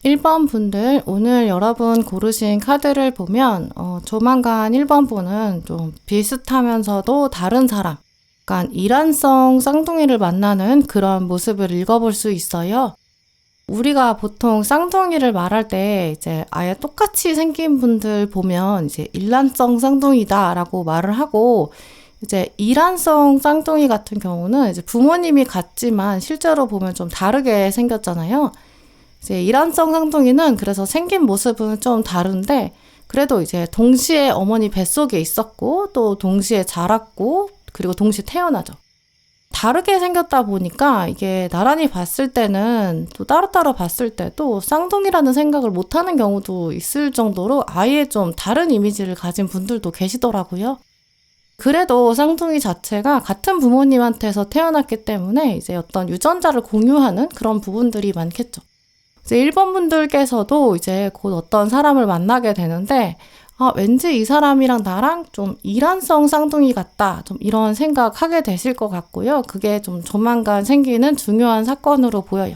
1번 분들, 오늘 여러분 고르신 카드를 보면 조만간 1번 분은 좀 비슷하면서도 다른 사람, 약간 이란성 쌍둥이를 만나는 그런 모습을 읽어볼 수 있어요. 우리가 보통 쌍둥이를 말할 때 이제 아예 똑같이 생긴 분들 보면 이제 일란성 쌍둥이다라고 말을 하고, 이제 이란성 쌍둥이 같은 경우는 이제 부모님이 같지만 실제로 보면 좀 다르게 생겼잖아요. 이제 이란성 쌍둥이는 그래서 생긴 모습은 좀 다른데, 그래도 이제 동시에 어머니 뱃속에 있었고 또 동시에 자랐고 그리고 동시에 태어나죠. 다르게 생겼다 보니까 이게 나란히 봤을 때는 또 따로따로 봤을 때도 쌍둥이라는 생각을 못하는 경우도 있을 정도로 아예 좀 다른 이미지를 가진 분들도 계시더라고요. 그래도 쌍둥이 자체가 같은 부모님한테서 태어났기 때문에 이제 어떤 유전자를 공유하는 그런 부분들이 많겠죠. 이제 1번 분들께서도 이제 곧 어떤 사람을 만나게 되는데, 왠지 이 사람이랑 나랑 좀 이란성 쌍둥이 같다, 좀 이런 생각하게 되실 것 같고요. 그게 좀 조만간 생기는 중요한 사건으로 보여요.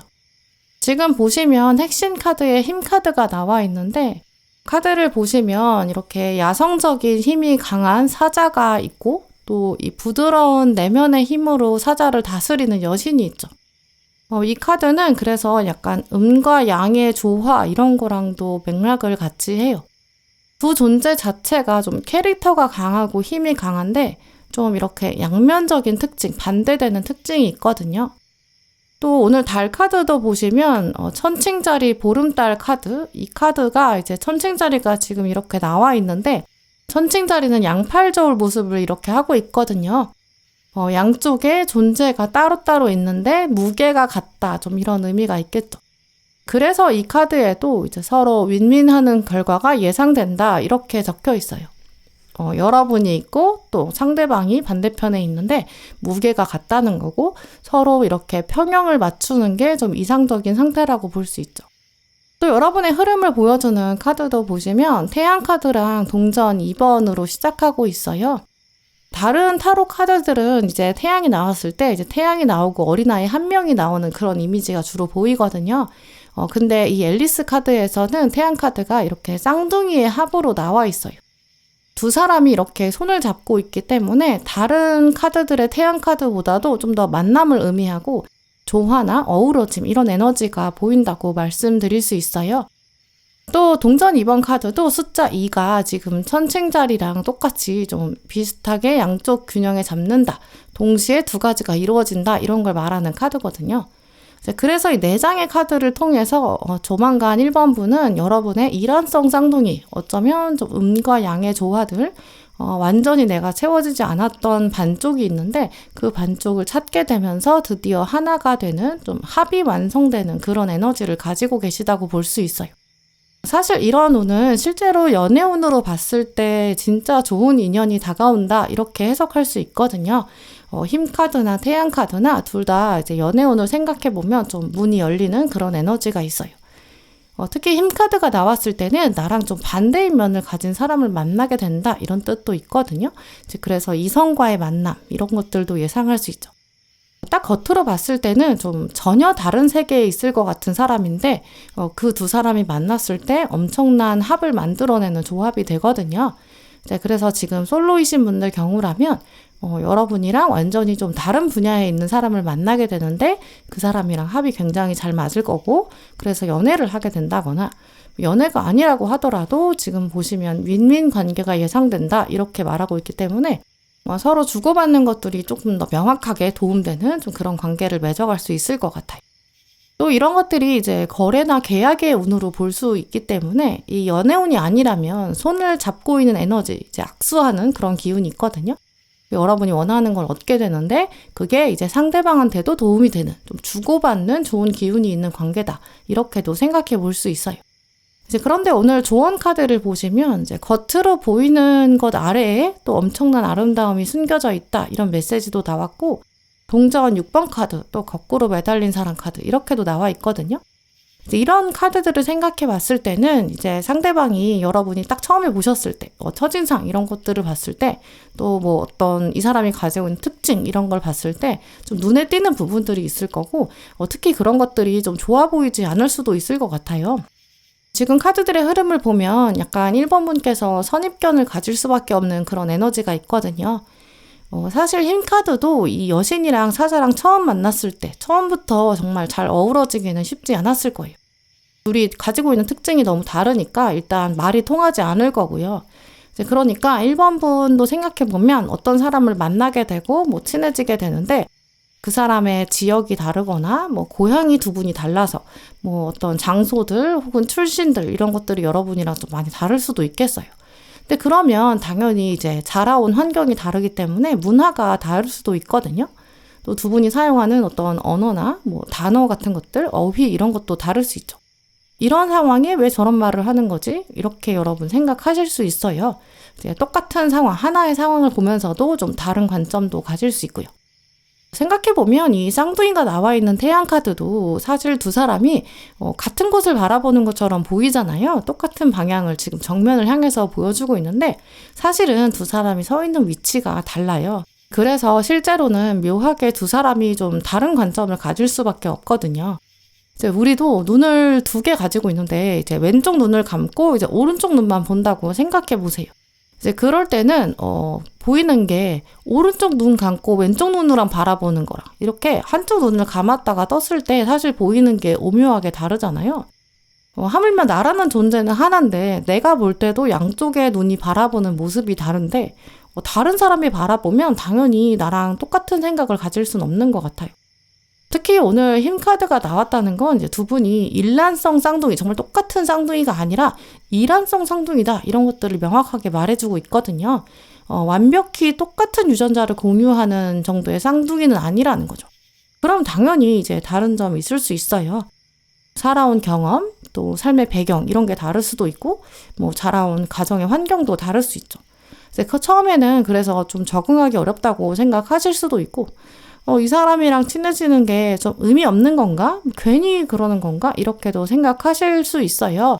지금 보시면 핵심 카드에 힘 카드가 나와 있는데, 카드를 보시면 이렇게 야성적인 힘이 강한 사자가 있고 또 이 부드러운 내면의 힘으로 사자를 다스리는 여신이 있죠. 이 카드는 그래서 약간 음과 양의 조화 이런 거랑도 맥락을 같이 해요. 두 존재 자체가 좀 캐릭터가 강하고 힘이 강한데 좀 이렇게 양면적인 특징, 반대되는 특징이 있거든요. 또 오늘 달 카드도 보시면 천칭자리 보름달 카드, 이 카드가 이제 천칭자리가 지금 이렇게 나와 있는데, 천칭자리는 양팔 저울 모습을 이렇게 하고 있거든요. 양쪽에 존재가 따로따로 있는데 무게가 같다, 좀 이런 의미가 있겠죠. 그래서 이 카드에도 이제 서로 윈윈하는 결과가 예상된다, 이렇게 적혀 있어요. 여러분이 있고 또 상대방이 반대편에 있는데 무게가 같다는 거고, 서로 이렇게 평형을 맞추는 게 좀 이상적인 상태라고 볼 수 있죠. 또 여러분의 흐름을 보여주는 카드도 보시면 태양 카드랑 동전 2번으로 시작하고 있어요. 다른 타로 카드들은 이제 태양이 나왔을 때 이제 태양이 나오고 어린아이 한 명이 나오는 그런 이미지가 주로 보이거든요. 근데 이 앨리스 카드에서는 태양 카드가 이렇게 쌍둥이의 합으로 나와 있어요. 두 사람이 이렇게 손을 잡고 있기 때문에 다른 카드들의 태양 카드보다도 좀 더 만남을 의미하고 조화나 어우러짐 이런 에너지가 보인다고 말씀드릴 수 있어요. 또 동전 2번 카드도 숫자 2가 지금 천칭자리랑 똑같이 좀 비슷하게 양쪽 균형에 잡는다, 동시에 두 가지가 이루어진다, 이런 걸 말하는 카드거든요. 그래서 이 4장의 카드를 통해서 조만간 1번 분은 여러분의 일란성 쌍둥이, 어쩌면 좀 음과 양의 조화들, 완전히 내가 채워지지 않았던 반쪽이 있는데 그 반쪽을 찾게 되면서 드디어 하나가 되는, 좀 합이 완성되는 그런 에너지를 가지고 계시다고 볼 수 있어요. 사실 이런 운은 실제로 연애운으로 봤을 때 진짜 좋은 인연이 다가온다, 이렇게 해석할 수 있거든요. 힘카드나 태양카드나 둘 다 이제 연애운을 생각해보면 좀 문이 열리는 그런 에너지가 있어요. 특히 힘카드가 나왔을 때는 나랑 좀 반대인 면을 가진 사람을 만나게 된다, 이런 뜻도 있거든요. 그래서 이성과의 만남, 이런 것들도 예상할 수 있죠. 딱 겉으로 봤을 때는 좀 전혀 다른 세계에 있을 것 같은 사람인데 그 두 사람이 만났을 때 엄청난 합을 만들어내는 조합이 되거든요. 그래서 지금 솔로이신 분들 경우라면 여러분이랑 완전히 좀 다른 분야에 있는 사람을 만나게 되는데 그 사람이랑 합이 굉장히 잘 맞을 거고, 그래서 연애를 하게 된다거나, 연애가 아니라고 하더라도 지금 보시면 윈윈 관계가 예상된다, 이렇게 말하고 있기 때문에 서로 주고받는 것들이 조금 더 명확하게 도움되는 좀 그런 관계를 맺어갈 수 있을 것 같아요. 또 이런 것들이 이제 거래나 계약의 운으로 볼 수 있기 때문에 이 연애운이 아니라면 손을 잡고 있는 에너지, 이제 악수하는 그런 기운이 있거든요. 여러분이 원하는 걸 얻게 되는데 그게 이제 상대방한테도 도움이 되는, 좀 주고받는 좋은 기운이 있는 관계다, 이렇게도 생각해 볼 수 있어요. 그런데 오늘 조언 카드를 보시면 이제 겉으로 보이는 것 아래에 또 엄청난 아름다움이 숨겨져 있다, 이런 메시지도 나왔고, 동전 6번 카드, 또 거꾸로 매달린 사람 카드, 이렇게도 나와 있거든요. 이런 카드들을 생각해 봤을 때는 이제 상대방이 여러분이 딱 처음에 보셨을 때 첫인상 이런 것들을 봤을 때, 또 뭐 어떤 이 사람이 가지고 있는 특징 이런 걸 봤을 때 좀 눈에 띄는 부분들이 있을 거고, 특히 그런 것들이 좀 좋아 보이지 않을 수도 있을 것 같아요. 지금 카드들의 흐름을 보면 약간 1번 분께서 선입견을 가질 수밖에 없는 그런 에너지가 있거든요. 사실 힘 카드도 이 여신이랑 사자랑 처음 만났을 때 처음부터 정말 잘 어우러지기는 쉽지 않았을 거예요. 둘이 가지고 있는 특징이 너무 다르니까 일단 말이 통하지 않을 거고요. 이제 그러니까 1번 분도 생각해보면 어떤 사람을 만나게 되고 뭐 친해지게 되는데 그 사람의 지역이 다르거나 뭐 고향이 두 분이 달라서 뭐 어떤 장소들 혹은 출신들 이런 것들이 여러분이랑 좀 많이 다를 수도 있겠어요. 근데 그러면 당연히 이제 자라온 환경이 다르기 때문에 문화가 다를 수도 있거든요. 또 두 분이 사용하는 어떤 언어나 뭐 단어 같은 것들, 어휘 이런 것도 다를 수 있죠. 이런 상황에 왜 저런 말을 하는 거지? 이렇게 여러분 생각하실 수 있어요. 이제 똑같은 상황, 하나의 상황을 보면서도 좀 다른 관점도 가질 수 있고요. 생각해보면 이 쌍둥이가 나와 있는 태양 카드도 사실 두 사람이 같은 곳을 바라보는 것처럼 보이잖아요. 똑같은 방향을 지금 정면을 향해서 보여주고 있는데 사실은 두 사람이 서 있는 위치가 달라요. 그래서 실제로는 묘하게 두 사람이 좀 다른 관점을 가질 수밖에 없거든요. 이제 우리도 눈을 두 개 가지고 있는데 이제 왼쪽 눈을 감고 이제 오른쪽 눈만 본다고 생각해 보세요. 이제 그럴 때는 보이는 게 오른쪽 눈 감고 왼쪽 눈으로 바라보는 거랑 이렇게 한쪽 눈을 감았다가 떴을 때 사실 보이는 게 오묘하게 다르잖아요. 하물며 나라는 존재는 하나인데 내가 볼 때도 양쪽의 눈이 바라보는 모습이 다른데 다른 사람이 바라보면 당연히 나랑 똑같은 생각을 가질 수는 없는 것 같아요. 특히 오늘 힘 카드가 나왔다는 건 이제 두 분이 일란성 쌍둥이, 정말 똑같은 쌍둥이가 아니라 이란성 쌍둥이다 이런 것들을 명확하게 말해주고 있거든요. 완벽히 똑같은 유전자를 공유하는 정도의 쌍둥이는 아니라는 거죠. 그럼 당연히 이제 다른 점이 있을 수 있어요. 살아온 경험, 또 삶의 배경 이런 게 다를 수도 있고 뭐 자라온 가정의 환경도 다를 수 있죠. 처음에는 그래서 좀 적응하기 어렵다고 생각하실 수도 있고 이 사람이랑 친해지는 게 좀 의미 없는 건가? 괜히 그러는 건가? 이렇게도 생각하실 수 있어요.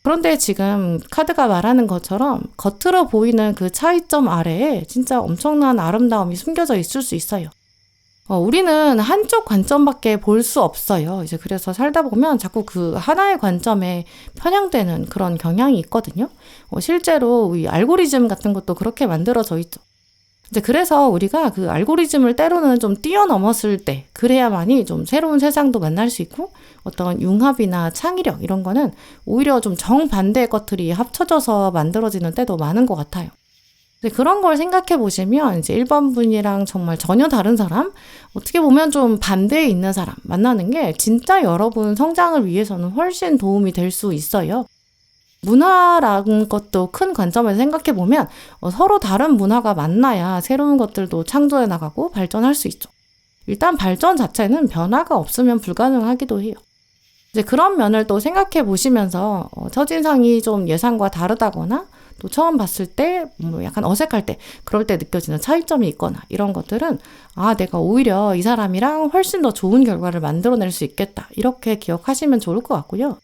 그런데 지금 카드가 말하는 것처럼 겉으로 보이는 그 차이점 아래에 진짜 엄청난 아름다움이 숨겨져 있을 수 있어요. 우리는 한쪽 관점밖에 볼 수 없어요. 이제 그래서 살다 보면 자꾸 그 하나의 관점에 편향되는 그런 경향이 있거든요. 실제로 이 알고리즘 같은 것도 그렇게 만들어져 있죠. 이제 그래서 우리가 그 알고리즘을 때로는 좀 뛰어넘었을 때 그래야만이 좀 새로운 세상도 만날 수 있고 어떤 융합이나 창의력 이런 거는 오히려 좀 정반대의 것들이 합쳐져서 만들어지는 때도 많은 것 같아요. 근데 그런 걸 생각해 보시면 이제 1번 분이랑 정말 전혀 다른 사람, 어떻게 보면 좀 반대에 있는 사람 만나는 게 진짜 여러분 성장을 위해서는 훨씬 도움이 될 수 있어요. 문화라는 것도 큰 관점에서 생각해 보면 서로 다른 문화가 만나야 새로운 것들도 창조해 나가고 발전할 수 있죠. 일단 발전 자체는 변화가 없으면 불가능하기도 해요. 이제 그런 면을 또 생각해 보시면서 첫인상이 좀 예상과 다르다거나 또 처음 봤을 때 뭐 약간 어색할 때 그럴 때 느껴지는 차이점이 있거나 이런 것들은 내가 오히려 이 사람이랑 훨씬 더 좋은 결과를 만들어낼 수 있겠다 이렇게 기억하시면 좋을 것 같고요.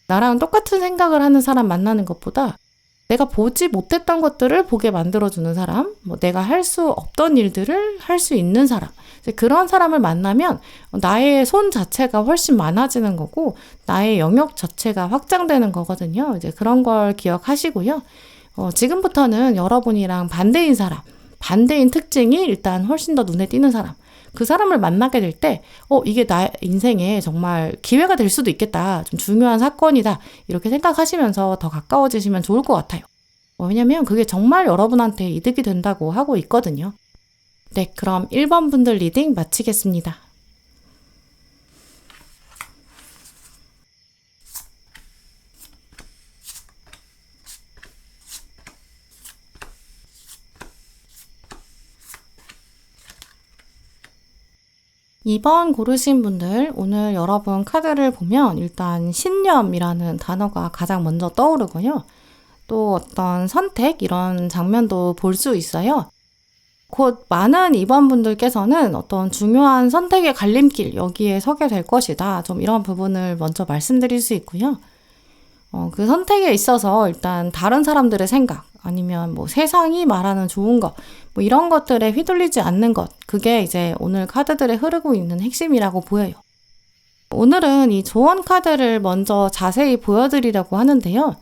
나랑 똑같은 생각을 하는 사람 만나는 것보다 내가 보지 못했던 것들을 보게 만들어주는 사람, 뭐 내가 할 수 없던 일들을 할 수 있는 사람, 이제 그런 사람을 만나면 나의 손 자체가 훨씬 많아지는 거고 나의 영역 자체가 확장되는 거거든요. 이제 그런 걸 기억하시고요. 지금부터는 여러분이랑 반대인 사람, 반대인 특징이 일단 훨씬 더 눈에 띄는 사람, 그 사람을 만나게 될 때 이게 나의 인생에 정말 기회가 될 수도 있겠다. 좀 중요한 사건이다. 이렇게 생각하시면서 더 가까워지시면 좋을 것 같아요. 왜냐면 그게 정말 여러분한테 이득이 된다고 하고 있거든요. 네, 그럼 1번 분들 리딩 마치겠습니다. (2번) 고르신 분들, 오늘 여러분 카드를 보면 일단 신념이라는 단어가 가장 먼저 떠오르고요. 또 어떤 선택 이런 장면도 볼 수 있어요. 곧 많은 2번 분들께서는 어떤 중요한 선택의 갈림길 여기에 서게 될 것이다. 좀 이런 부분을 먼저 말씀드릴 수 있고요. 그 선택에 있어서 일단 다른 사람들의 생각 아니면 뭐 세상이 말하는 좋은 것 뭐 이런 것들에 휘둘리지 않는 것, 그게 이제 오늘 카드들에 흐르고 있는 핵심이라고 보여요. 오늘은 이 조언 카드를 먼저 자세히 보여드리려고 하는데요.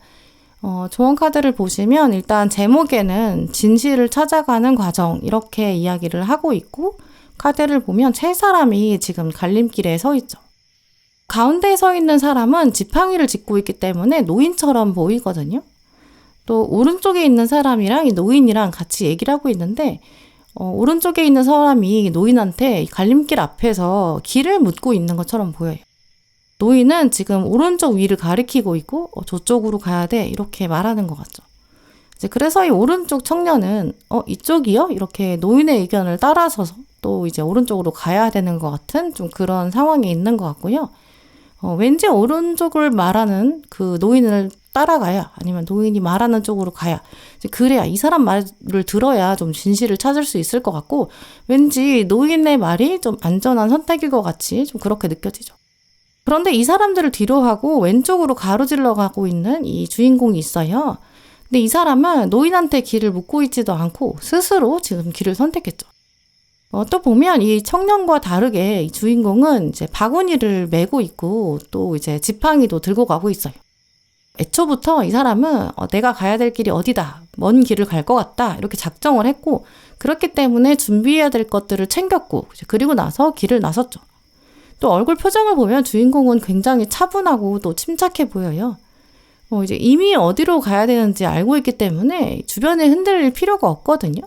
조언 카드를 보시면 일단 제목에는 진실을 찾아가는 과정 이렇게 이야기를 하고 있고, 카드를 보면 세 사람이 지금 갈림길에 서 있죠. 가운데 서 있는 사람은 지팡이를 짚고 있기 때문에 노인처럼 보이거든요. 또 오른쪽에 있는 사람이랑 이 노인이랑 같이 얘기를 하고 있는데, 오른쪽에 있는 사람이 노인한테 갈림길 앞에서 길을 묻고 있는 것처럼 보여요. 노인은 지금 오른쪽 위를 가리키고 있고 저쪽으로 가야 돼 이렇게 말하는 것 같죠. 이제 그래서 이 오른쪽 청년은 이쪽이요? 이렇게 노인의 의견을 따라서서 또 이제 오른쪽으로 가야 되는 것 같은 좀 그런 상황이 있는 것 같고요. 왠지 오른쪽을 말하는 그 노인을 따라가야, 아니면 노인이 말하는 쪽으로 가야, 그래야 이 사람 말을 들어야 좀 진실을 찾을 수 있을 것 같고, 왠지 노인의 말이 좀 안전한 선택일 것 같이 좀 그렇게 느껴지죠. 그런데 이 사람들을 뒤로하고 왼쪽으로 가로질러 가고 있는 이 주인공이 있어요. 근데 이 사람은 노인한테 길을 묻고 있지도 않고 스스로 지금 길을 선택했죠. 또 보면 이 청년과 다르게 이 주인공은 이제 바구니를 메고 있고 또 이제 지팡이도 들고 가고 있어요. 애초부터 이 사람은 내가 가야 될 길이 어디다, 먼 길을 갈 것 같다 이렇게 작정을 했고, 그렇기 때문에 준비해야 될 것들을 챙겼고, 그리고 나서 길을 나섰죠. 또 얼굴 표정을 보면 주인공은 굉장히 차분하고 또 침착해 보여요. 이제 이미 어디로 가야 되는지 알고 있기 때문에 주변에 흔들릴 필요가 없거든요.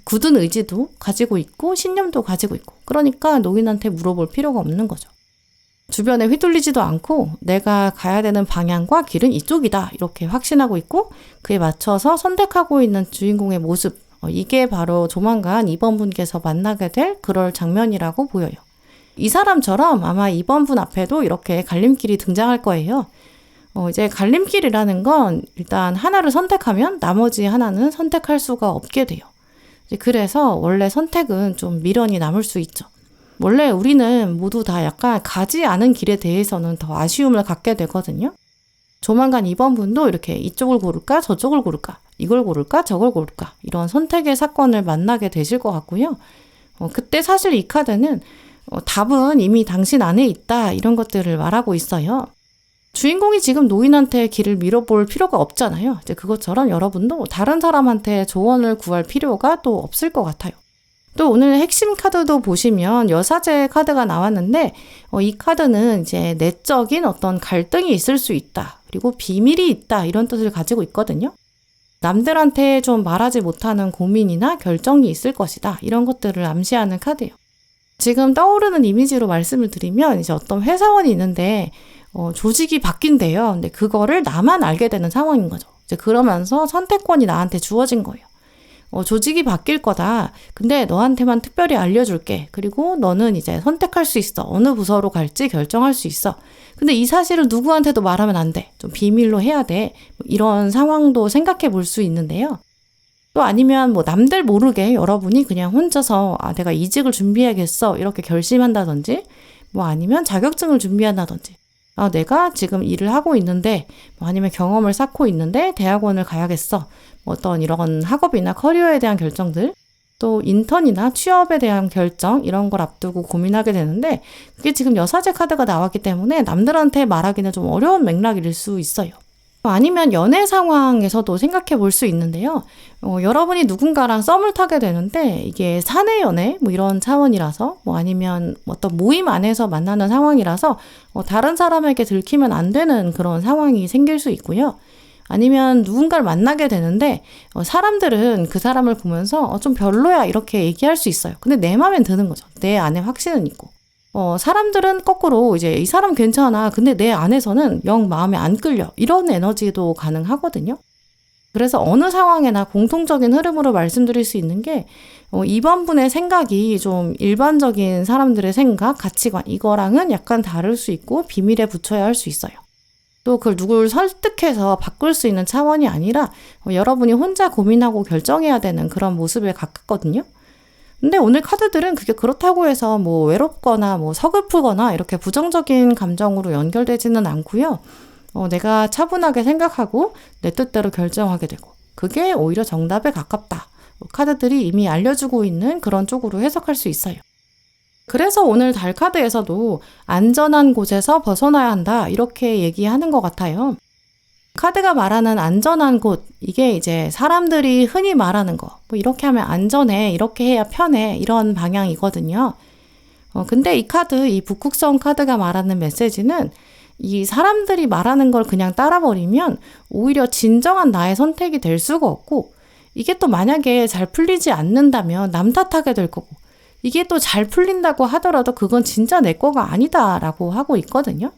굳은 의지도 가지고 있고 신념도 가지고 있고, 그러니까 노인한테 물어볼 필요가 없는 거죠. 주변에 휘둘리지도 않고 내가 가야 되는 방향과 길은 이쪽이다 이렇게 확신하고 있고, 그에 맞춰서 선택하고 있는 주인공의 모습, 이게 바로 조만간 이번 분께서 만나게 될 그럴 장면이라고 보여요. 이 사람처럼 아마 이번 분 앞에도 이렇게 갈림길이 등장할 거예요. 이제 갈림길이라는 건 일단 하나를 선택하면 나머지 하나는 선택할 수가 없게 돼요. 그래서 원래 선택은 좀 미련이 남을 수 있죠. 원래 우리는 모두 다 약간 가지 않은 길에 대해서는 더 아쉬움을 갖게 되거든요. 조만간 이번 분도 이렇게 이쪽을 고를까 저쪽을 고를까, 이걸 고를까 저걸 고를까, 이런 선택의 사건을 만나게 되실 것 같고요. 그때 사실 이 카드는 답은 이미 당신 안에 있다 이런 것들을 말하고 있어요. 주인공이 지금 노인한테 길을 밀어볼 필요가 없잖아요. 이제 그것처럼 여러분도 다른 사람한테 조언을 구할 필요가 또 없을 것 같아요. 또 오늘 핵심 카드도 보시면 여사제 카드가 나왔는데, 이 카드는 이제 내적인 어떤 갈등이 있을 수 있다, 그리고 비밀이 있다 이런 뜻을 가지고 있거든요. 남들한테 좀 말하지 못하는 고민이나 결정이 있을 것이다 이런 것들을 암시하는 카드예요. 지금 떠오르는 이미지로 말씀을 드리면 이제 어떤 회사원이 있는데 조직이 바뀐대요. 근데 그거를 나만 알게 되는 상황인 거죠. 이제 그러면서 선택권이 나한테 주어진 거예요. 조직이 바뀔 거다. 근데 너한테만 특별히 알려줄게. 그리고 너는 이제 선택할 수 있어. 어느 부서로 갈지 결정할 수 있어. 근데 이 사실을 누구한테도 말하면 안 돼. 좀 비밀로 해야 돼. 이런 상황도 생각해 볼 수 있는데요. 또 아니면 남들 모르게 여러분이 그냥 혼자서 내가 이직을 준비해야겠어 이렇게 결심한다든지, 아니면 자격증을 준비한다든지, 내가 지금 일을 하고 있는데, 아니면 경험을 쌓고 있는데 대학원을 가야겠어. 어떤 이런 학업이나 커리어에 대한 결정들, 또 인턴이나 취업에 대한 결정 이런 걸 앞두고 고민하게 되는데, 그게 지금 여사제 카드가 나왔기 때문에 남들한테 말하기는 좀 어려운 맥락일 수 있어요. 아니면 연애 상황에서도 생각해 볼 수 있는데요. 여러분이 누군가랑 썸을 타게 되는데 이게 사내 연애 이런 차원이라서, 아니면 어떤 모임 안에서 만나는 상황이라서 다른 사람에게 들키면 안 되는 그런 상황이 생길 수 있고요. 아니면 누군가를 만나게 되는데 사람들은 그 사람을 보면서 좀 별로야 이렇게 얘기할 수 있어요. 근데 내 마음엔 드는 거죠. 내 안에 확신은 있고. 사람들은 거꾸로 이제 이 사람 괜찮아. 근데 내 안에서는 영 마음에 안 끌려. 이런 에너지도 가능하거든요. 그래서 어느 상황에나 공통적인 흐름으로 말씀드릴 수 있는 게, 이번 분의 생각이 좀 일반적인 사람들의 생각, 가치관 이거랑은 약간 다를 수 있고 비밀에 붙여야 할 수 있어요. 또 그걸 누굴 설득해서 바꿀 수 있는 차원이 아니라 여러분이 혼자 고민하고 결정해야 되는 그런 모습에 가깝거든요. 근데 오늘 카드들은 그게 그렇다고 해서 외롭거나 서글프거나 이렇게 부정적인 감정으로 연결되지는 않고요. 내가 차분하게 생각하고 내 뜻대로 결정하게 되고, 그게 오히려 정답에 가깝다. 카드들이 이미 알려주고 있는 그런 쪽으로 해석할 수 있어요. 그래서 오늘 달 카드에서도 안전한 곳에서 벗어나야 한다 이렇게 얘기하는 것 같아요. 카드가 말하는 안전한 곳, 이게 이제 사람들이 흔히 말하는 거, 뭐 이렇게 하면 안전해, 이렇게 해야 편해, 이런 방향이거든요. 근데 이 카드, 이 북극성 카드가 말하는 메시지는 이 사람들이 말하는 걸 그냥 따라버리면 오히려 진정한 나의 선택이 될 수가 없고, 이게 또 만약에 잘 풀리지 않는다면 남 탓하게 될 거고, 이게 또 잘 풀린다고 하더라도 그건 진짜 내 거가 아니다라고 하고 있거든요.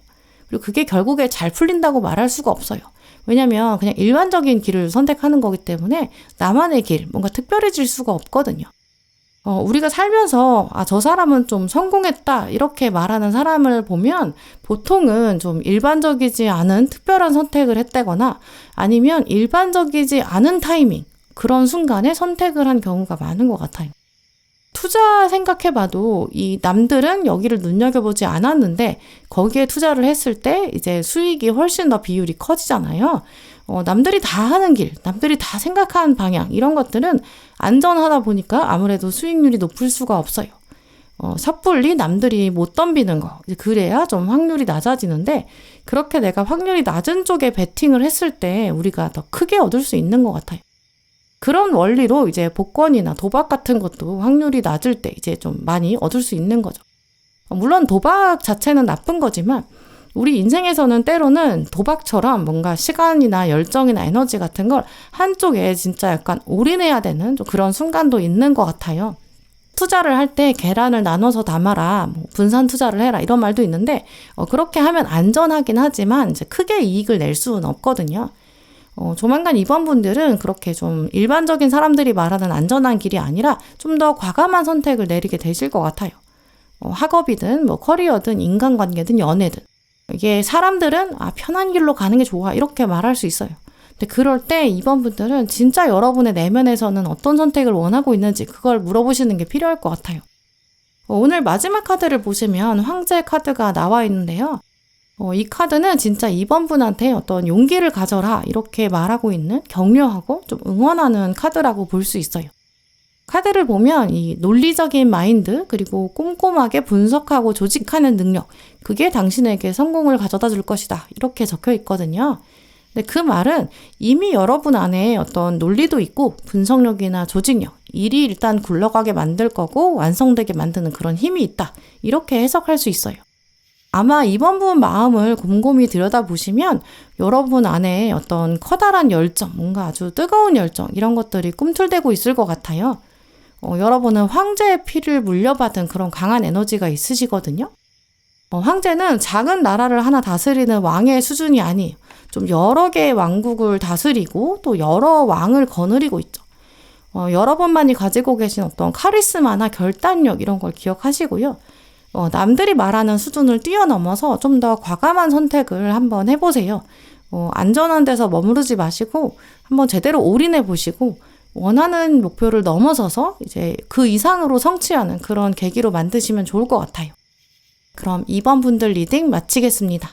그리고 그게 결국에 잘 풀린다고 말할 수가 없어요. 왜냐면 그냥 일반적인 길을 선택하는 거기 때문에 나만의 길, 뭔가 특별해질 수가 없거든요. 우리가 살면서 저 사람은 좀 성공했다 이렇게 말하는 사람을 보면 보통은 좀 일반적이지 않은 특별한 선택을 했다거나 아니면 일반적이지 않은 타이밍, 그런 순간에 선택을 한 경우가 많은 것 같아요. 투자 생각해봐도 이 남들은 여기를 눈여겨보지 않았는데 거기에 투자를 했을 때 이제 수익이 훨씬 더 비율이 커지잖아요. 남들이 다 하는 길, 남들이 다 생각하는 방향 이런 것들은 안전하다 보니까 아무래도 수익률이 높을 수가 없어요. 섣불리 남들이 못 덤비는 거, 그래야 좀 확률이 낮아지는데 그렇게 내가 확률이 낮은 쪽에 베팅을 했을 때 우리가 더 크게 얻을 수 있는 것 같아요. 그런 원리로 이제 복권이나 도박 같은 것도 확률이 낮을 때 이제 좀 많이 얻을 수 있는 거죠. 물론 도박 자체는 나쁜 거지만 우리 인생에서는 때로는 도박처럼 뭔가 시간이나 열정이나 에너지 같은 걸 한쪽에 진짜 약간 올인해야 되는 좀 그런 순간도 있는 것 같아요. 투자를 할 때 계란을 나눠서 담아라, 뭐 분산 투자를 해라 이런 말도 있는데 그렇게 하면 안전하긴 하지만 이제 크게 이익을 낼 수는 없거든요. 조만간 이번 분들은 그렇게 좀 일반적인 사람들이 말하는 안전한 길이 아니라 좀 더 과감한 선택을 내리게 되실 것 같아요. 학업이든 뭐 커리어든 인간관계든 연애든 이게 사람들은 편한 길로 가는 게 좋아 이렇게 말할 수 있어요. 근데 그럴 때 이번 분들은 진짜 여러분의 내면에서는 어떤 선택을 원하고 있는지 그걸 물어보시는 게 필요할 것 같아요. 오늘 마지막 카드를 보시면 황제 카드가 나와 있는데요. 이 카드는 진짜 이번 분한테 어떤 용기를 가져라 이렇게 말하고 있는 격려하고 좀 응원하는 카드라고 볼 수 있어요. 카드를 보면 이 논리적인 마인드 그리고 꼼꼼하게 분석하고 조직하는 능력, 그게 당신에게 성공을 가져다 줄 것이다 이렇게 적혀 있거든요. 근데 그 말은 이미 여러분 안에 어떤 논리도 있고 분석력이나 조직력, 일이 일단 굴러가게 만들 거고 완성되게 만드는 그런 힘이 있다 이렇게 해석할 수 있어요. 아마 이번 분 마음을 곰곰이 들여다보시면 여러분 안에 어떤 커다란 열정, 뭔가 아주 뜨거운 열정 이런 것들이 꿈틀대고 있을 것 같아요. 여러분은 황제의 피를 물려받은 그런 강한 에너지가 있으시거든요. 황제는 작은 나라를 하나 다스리는 왕의 수준이 아니에요. 좀 여러 개의 왕국을 다스리고 또 여러 왕을 거느리고 있죠. 여러분만이 가지고 계신 어떤 카리스마나 결단력 이런 걸 기억하시고요. 남들이 말하는 수준을 뛰어넘어서 좀 더 과감한 선택을 한번 해보세요. 안전한 데서 머무르지 마시고 한번 제대로 올인해 보시고 원하는 목표를 넘어서서 이제 그 이상으로 성취하는 그런 계기로 만드시면 좋을 것 같아요. 그럼 2번 분들 리딩 마치겠습니다.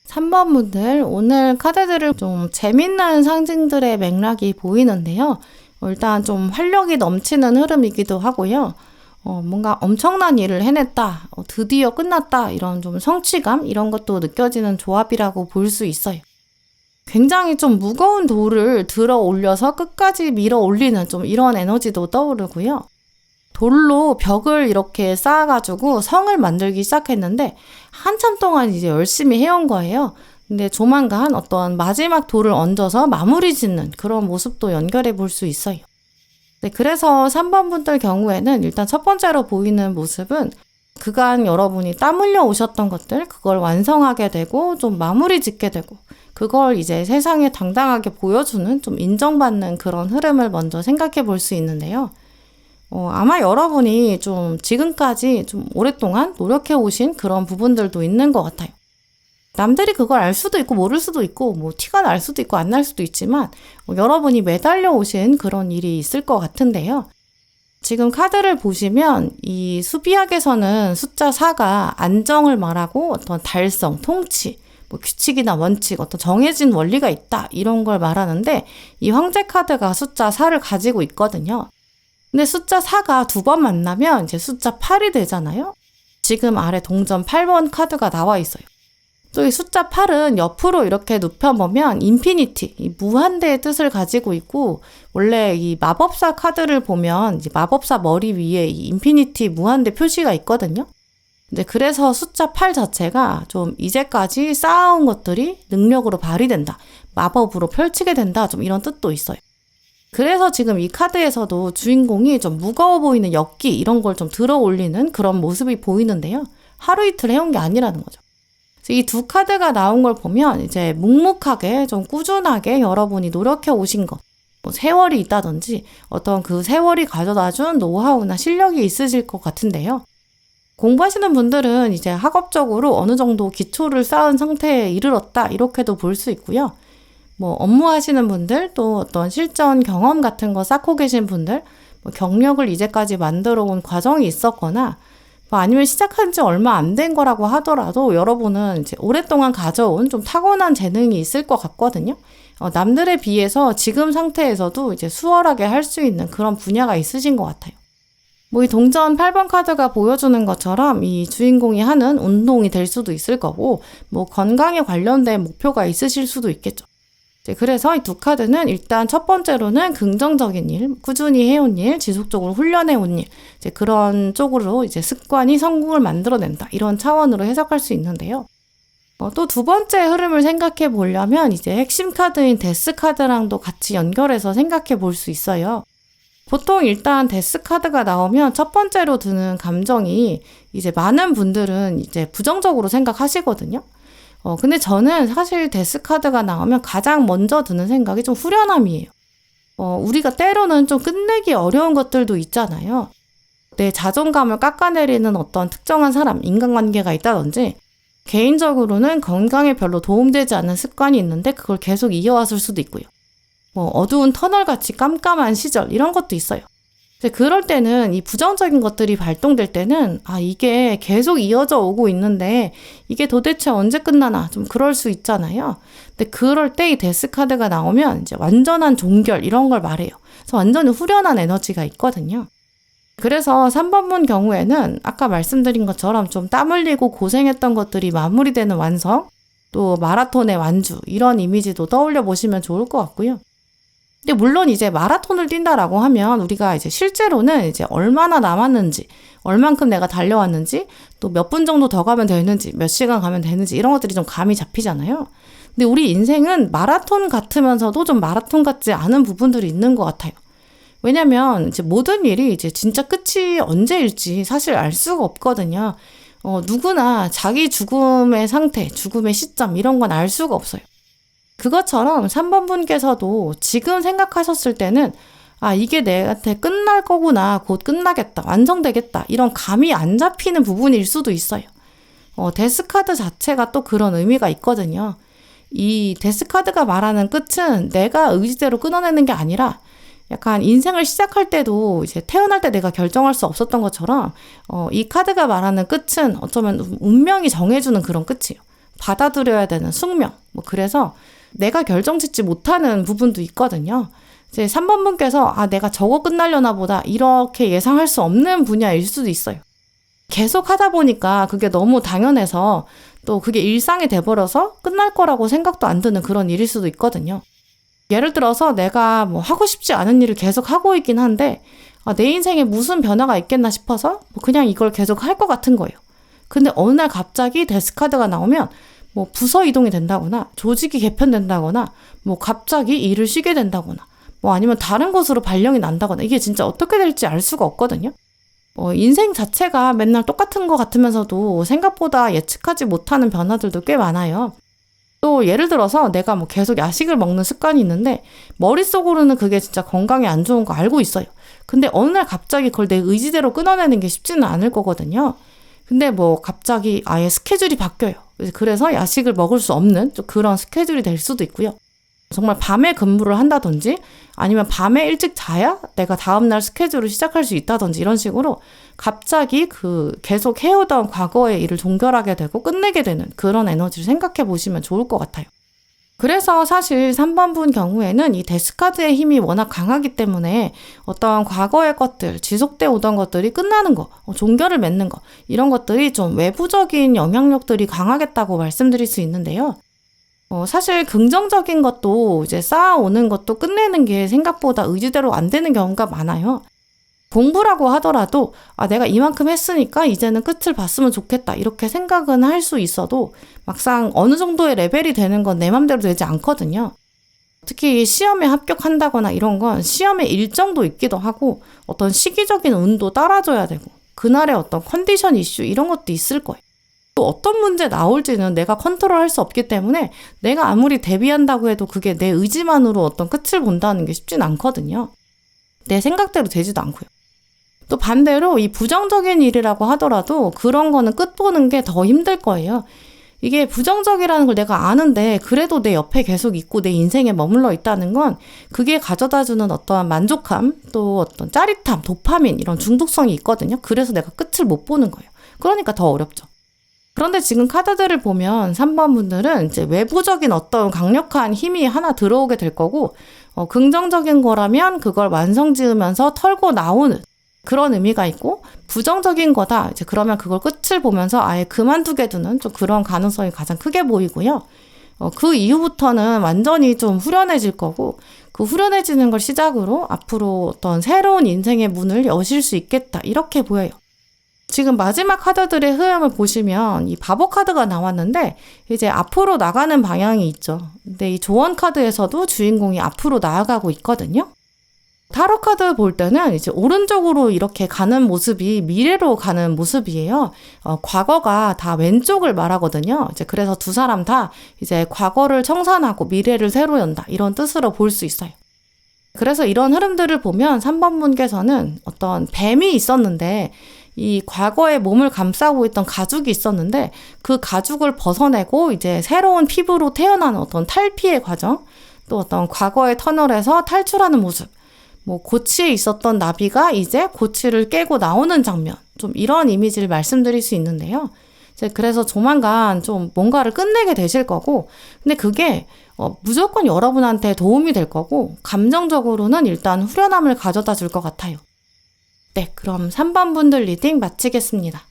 3번 분들, 오늘 카드들을 좀 재밌는 상징들의 맥락이 보이는데요. 일단 좀 활력이 넘치는 흐름이기도 하고요. 뭔가 엄청난 일을 해냈다, 드디어 끝났다, 이런 좀 성취감, 이런 것도 느껴지는 조합이라고 볼 수 있어요. 굉장히 좀 무거운 돌을 들어 올려서 끝까지 밀어 올리는 좀 이런 에너지도 떠오르고요. 돌로 벽을 이렇게 쌓아가지고 성을 만들기 시작했는데 한참 동안 이제 열심히 해온 거예요. 근데 조만간 어떤 마지막 돌을 얹어서 마무리 짓는 그런 모습도 연결해 볼 수 있어요. 네, 그래서 3번 분들 경우에는 일단 첫 번째로 보이는 모습은 그간 여러분이 땀 흘려 오셨던 것들, 그걸 완성하게 되고 좀 마무리 짓게 되고 그걸 이제 세상에 당당하게 보여주는 좀 인정받는 그런 흐름을 먼저 생각해 볼 수 있는데요. 아마 여러분이 좀 지금까지 좀 오랫동안 노력해 오신 그런 부분들도 있는 것 같아요. 남들이 그걸 알 수도 있고 모를 수도 있고 뭐 티가 날 수도 있고 안 날 수도 있지만 여러분이 매달려 오신 그런 일이 있을 것 같은데요. 지금 카드를 보시면 이 수비학에서는 숫자 4가 안정을 말하고 어떤 달성, 통치, 뭐 규칙이나 원칙, 어떤 정해진 원리가 있다 이런 걸 말하는데 이 황제 카드가 숫자 4를 가지고 있거든요. 근데 숫자 4가 두 번 만나면 이제 숫자 8이 되잖아요. 지금 아래 동전 8번 카드가 나와 있어요. 또 이 숫자 8은 옆으로 이렇게 눕혀보면 인피니티, 이 무한대의 뜻을 가지고 있고, 원래 이 마법사 카드를 보면 이제 마법사 머리 위에 이 인피니티 무한대 표시가 있거든요. 근데 그래서 숫자 8 자체가 좀 이제까지 쌓아온 것들이 능력으로 발휘된다, 마법으로 펼치게 된다, 좀 이런 뜻도 있어요. 그래서 지금 이 카드에서도 주인공이 좀 무거워 보이는 역기 이런 걸 좀 들어 올리는 그런 모습이 보이는데요. 하루 이틀 해온 게 아니라는 거죠. 이 두 카드가 나온 걸 보면 이제 묵묵하게 좀 꾸준하게 여러분이 노력해 오신 것, 뭐 세월이 있다든지 어떤 그 세월이 가져다 준 노하우나 실력이 있으실 것 같은데요. 공부하시는 분들은 이제 학업적으로 어느 정도 기초를 쌓은 상태에 이르렀다 이렇게도 볼 수 있고요. 뭐 업무하시는 분들 또 어떤 실전 경험 같은 거 쌓고 계신 분들, 뭐 경력을 이제까지 만들어 온 과정이 있었거나 뭐 아니면 시작한 지 얼마 안 된 거라고 하더라도 여러분은 이제 오랫동안 가져온 좀 타고난 재능이 있을 것 같거든요. 남들에 비해서 지금 상태에서도 이제 수월하게 할 수 있는 그런 분야가 있으신 것 같아요. 뭐 이 동전 8번 카드가 보여주는 것처럼 이 주인공이 하는 운동이 될 수도 있을 거고, 뭐 건강에 관련된 목표가 있으실 수도 있겠죠. 그래서 이 두 카드는 일단 첫 번째로는 긍정적인 일, 꾸준히 해온 일, 지속적으로 훈련해온 일, 이제 그런 쪽으로 이제 습관이 성공을 만들어낸다. 이런 차원으로 해석할 수 있는데요. 또 두 번째 흐름을 생각해 보려면 이제 핵심 카드인 데스 카드랑도 같이 연결해서 생각해 볼 수 있어요. 보통 일단 데스 카드가 나오면 첫 번째로 드는 감정이 이제 많은 분들은 이제 부정적으로 생각하시거든요. 근데 저는 사실 데스 카드가 나오면 가장 먼저 드는 생각이 좀 후련함이에요. 우리가 때로는 좀 끝내기 어려운 것들도 있잖아요. 내 자존감을 깎아내리는 어떤 특정한 사람, 인간관계가 있다든지, 개인적으로는 건강에 별로 도움되지 않는 습관이 있는데 그걸 계속 이어왔을 수도 있고요. 어두운 터널같이 깜깜한 시절, 이런 것도 있어요. 그럴 때는 이 부정적인 것들이 발동될 때는 이게 계속 이어져 오고 있는데 이게 도대체 언제 끝나나 좀 그럴 수 있잖아요. 근데 그럴 때 이 데스 카드가 나오면 이제 완전한 종결 이런 걸 말해요. 그래서 완전히 후련한 에너지가 있거든요. 그래서 3번 분 경우에는 아까 말씀드린 것처럼 좀 땀 흘리고 고생했던 것들이 마무리되는 완성, 또 마라톤의 완주 이런 이미지도 떠올려 보시면 좋을 것 같고요. 근데 물론 이제 마라톤을 뛴다라고 하면 우리가 이제 실제로는 이제 얼마나 남았는지, 얼만큼 내가 달려왔는지, 또 몇 분 정도 더 가면 되는지, 몇 시간 가면 되는지 이런 것들이 좀 감이 잡히잖아요. 근데 우리 인생은 마라톤 같으면서도 좀 마라톤 같지 않은 부분들이 있는 것 같아요. 왜냐면 이제 모든 일이 이제 진짜 끝이 언제일지 사실 알 수가 없거든요. 누구나 자기 죽음의 상태, 죽음의 시점 이런 건 알 수가 없어요. 그것처럼 3번 분께서도 지금 생각하셨을 때는 이게 내한테 끝날 거구나, 곧 끝나겠다, 완성되겠다 이런 감이 안 잡히는 부분일 수도 있어요. 데스카드 자체가 또 그런 의미가 있거든요. 이 데스카드가 말하는 끝은 내가 의지대로 끊어내는 게 아니라 약간 인생을 시작할 때도 이제 태어날 때 내가 결정할 수 없었던 것처럼 이 카드가 말하는 끝은 어쩌면 운명이 정해주는 그런 끝이에요. 받아들여야 되는 숙명. 그래서 내가 결정짓지 못하는 부분도 있거든요. 이제 3번 분께서 내가 저거 끝나려나 보다 이렇게 예상할 수 없는 분야일 수도 있어요. 계속 하다 보니까 그게 너무 당연해서 또 그게 일상이 돼버려서 끝날 거라고 생각도 안 드는 그런 일일 수도 있거든요. 예를 들어서 내가 하고 싶지 않은 일을 계속 하고 있긴 한데 내 인생에 무슨 변화가 있겠나 싶어서 그냥 이걸 계속 할 것 같은 거예요. 근데 어느 날 갑자기 데스카드가 나오면 부서 이동이 된다거나 조직이 개편된다거나 갑자기 일을 쉬게 된다거나 아니면 다른 곳으로 발령이 난다거나 이게 진짜 어떻게 될지 알 수가 없거든요. 인생 자체가 맨날 똑같은 것 같으면서도 생각보다 예측하지 못하는 변화들도 꽤 많아요. 또 예를 들어서 내가 계속 야식을 먹는 습관이 있는데 머릿속으로는 그게 진짜 건강에 안 좋은 거 알고 있어요. 근데 어느 날 갑자기 그걸 내 의지대로 끊어내는 게 쉽지는 않을 거거든요. 근데 뭐 갑자기 아예 스케줄이 바뀌어요. 그래서 야식을 먹을 수 없는 좀 그런 스케줄이 될 수도 있고요. 정말 밤에 근무를 한다든지 아니면 밤에 일찍 자야 내가 다음날 스케줄을 시작할 수 있다든지 이런 식으로 갑자기 계속 해오던 과거의 일을 종결하게 되고 끝내게 되는 그런 에너지를 생각해 보시면 좋을 것 같아요. 그래서 사실 3번 분 경우에는 이 데스카드의 힘이 워낙 강하기 때문에 어떤 과거의 것들, 지속돼 오던 것들이 끝나는 거, 종결을 맺는 거, 이런 것들이 좀 외부적인 영향력들이 강하겠다고 말씀드릴 수 있는데요. 사실 긍정적인 것도 이제 쌓아오는 것도 끝내는 게 생각보다 의지대로 안 되는 경우가 많아요. 공부라고 하더라도 내가 이만큼 했으니까 이제는 끝을 봤으면 좋겠다 이렇게 생각은 할 수 있어도 막상 어느 정도의 레벨이 되는 건 내 맘대로 되지 않거든요. 특히 시험에 합격한다거나 이런 건 시험의 일정도 있기도 하고 어떤 시기적인 운도 따라줘야 되고 그날의 어떤 컨디션 이슈 이런 것도 있을 거예요. 또 어떤 문제 나올지는 내가 컨트롤할 수 없기 때문에 내가 아무리 대비한다고 해도 그게 내 의지만으로 어떤 끝을 본다는 게 쉽진 않거든요. 내 생각대로 되지도 않고요. 또 반대로 이 부정적인 일이라고 하더라도 그런 거는 끝 보는 게 더 힘들 거예요. 이게 부정적이라는 걸 내가 아는데 그래도 내 옆에 계속 있고 내 인생에 머물러 있다는 건 그게 가져다주는 어떠한 만족감 또 어떤 짜릿함, 도파민 이런 중독성이 있거든요. 그래서 내가 끝을 못 보는 거예요. 그러니까 더 어렵죠. 그런데 지금 카드들을 보면 3번 분들은 이제 외부적인 어떤 강력한 힘이 하나 들어오게 될 거고 긍정적인 거라면 그걸 완성 지으면서 털고 나오는 그런 의미가 있고 부정적인 거다. 이제 그러면 그걸 끝을 보면서 아예 그만두게 두는 좀 그런 가능성이 가장 크게 보이고요. 그 이후부터는 완전히 좀 후련해질 거고 그 후련해지는 걸 시작으로 앞으로 어떤 새로운 인생의 문을 여실 수 있겠다. 이렇게 보여요. 지금 마지막 카드들의 흐름을 보시면 이 바보 카드가 나왔는데 이제 앞으로 나가는 방향이 있죠. 근데 이 조언 카드에서도 주인공이 앞으로 나아가고 있거든요. 타로 카드 볼 때는 이제 오른쪽으로 이렇게 가는 모습이 미래로 가는 모습이에요. 과거가 다 왼쪽을 말하거든요. 이제 그래서 두 사람 다 이제 과거를 청산하고 미래를 새로 연다. 이런 뜻으로 볼 수 있어요. 그래서 이런 흐름들을 보면 3번 분께서는 어떤 뱀이 있었는데 이 과거에 몸을 감싸고 있던 가죽이 있었는데 그 가죽을 벗어내고 이제 새로운 피부로 태어나는 어떤 탈피의 과정, 또 어떤 과거의 터널에서 탈출하는 모습, 뭐 고치에 있었던 나비가 이제 고치를 깨고 나오는 장면, 좀 이런 이미지를 말씀드릴 수 있는데요. 이제 그래서 조만간 좀 뭔가를 끝내게 되실 거고, 근데 그게 무조건 여러분한테 도움이 될 거고 감정적으로는 일단 후련함을 가져다 줄 것 같아요. 네, 그럼 3번 분들 리딩 마치겠습니다.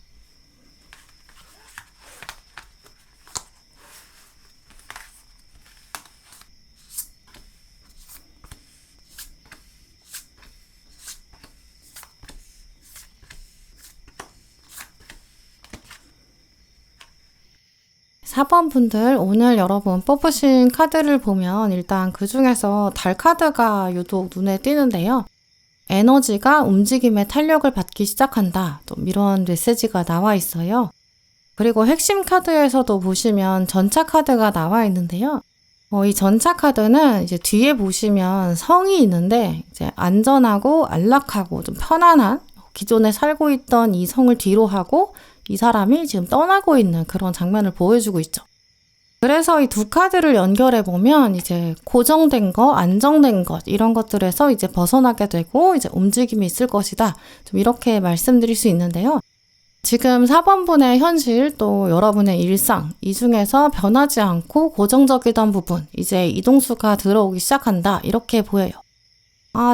사 번 분들 오늘 여러분 뽑으신 카드를 보면 일단 그 중에서 달 카드가 유독 눈에 띄는데요. 에너지가 움직임에 탄력을 받기 시작한다. 또 이런 메시지가 나와 있어요. 그리고 핵심 카드에서도 보시면 전차 카드가 나와 있는데요. 이 전차 카드는 이제 뒤에 보시면 성이 있는데 이제 안전하고 안락하고 좀 편안한 기존에 살고 있던 이 성을 뒤로 하고 이 사람이 지금 떠나고 있는 그런 장면을 보여주고 있죠. 그래서 이 두 카드를 연결해 보면 이제 고정된 것, 안정된 것 이런 것들에서 이제 벗어나게 되고 이제 움직임이 있을 것이다. 좀 이렇게 말씀드릴 수 있는데요. 지금 4번 분의 현실 또 여러분의 일상 이 중에서 변하지 않고 고정적이던 부분 이제 이동수가 들어오기 시작한다. 이렇게 보여요.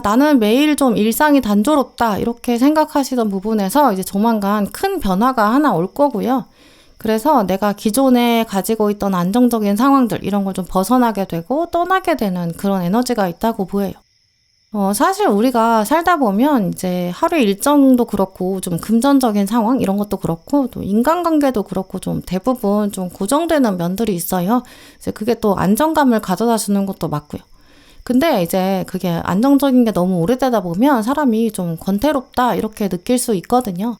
나는 매일 좀 일상이 단조롭다 이렇게 생각하시던 부분에서 이제 조만간 큰 변화가 하나 올 거고요. 그래서 내가 기존에 가지고 있던 안정적인 상황들 이런 걸 좀 벗어나게 되고 떠나게 되는 그런 에너지가 있다고 보여요. 사실 우리가 살다 보면 이제 하루 일정도 그렇고 좀 금전적인 상황 이런 것도 그렇고 또 인간관계도 그렇고 좀 대부분 좀 고정되는 면들이 있어요. 이제 그게 또 안정감을 가져다 주는 것도 맞고요. 근데 이제 그게 안정적인 게 너무 오래되다 보면 사람이 좀 권태롭다 이렇게 느낄 수 있거든요.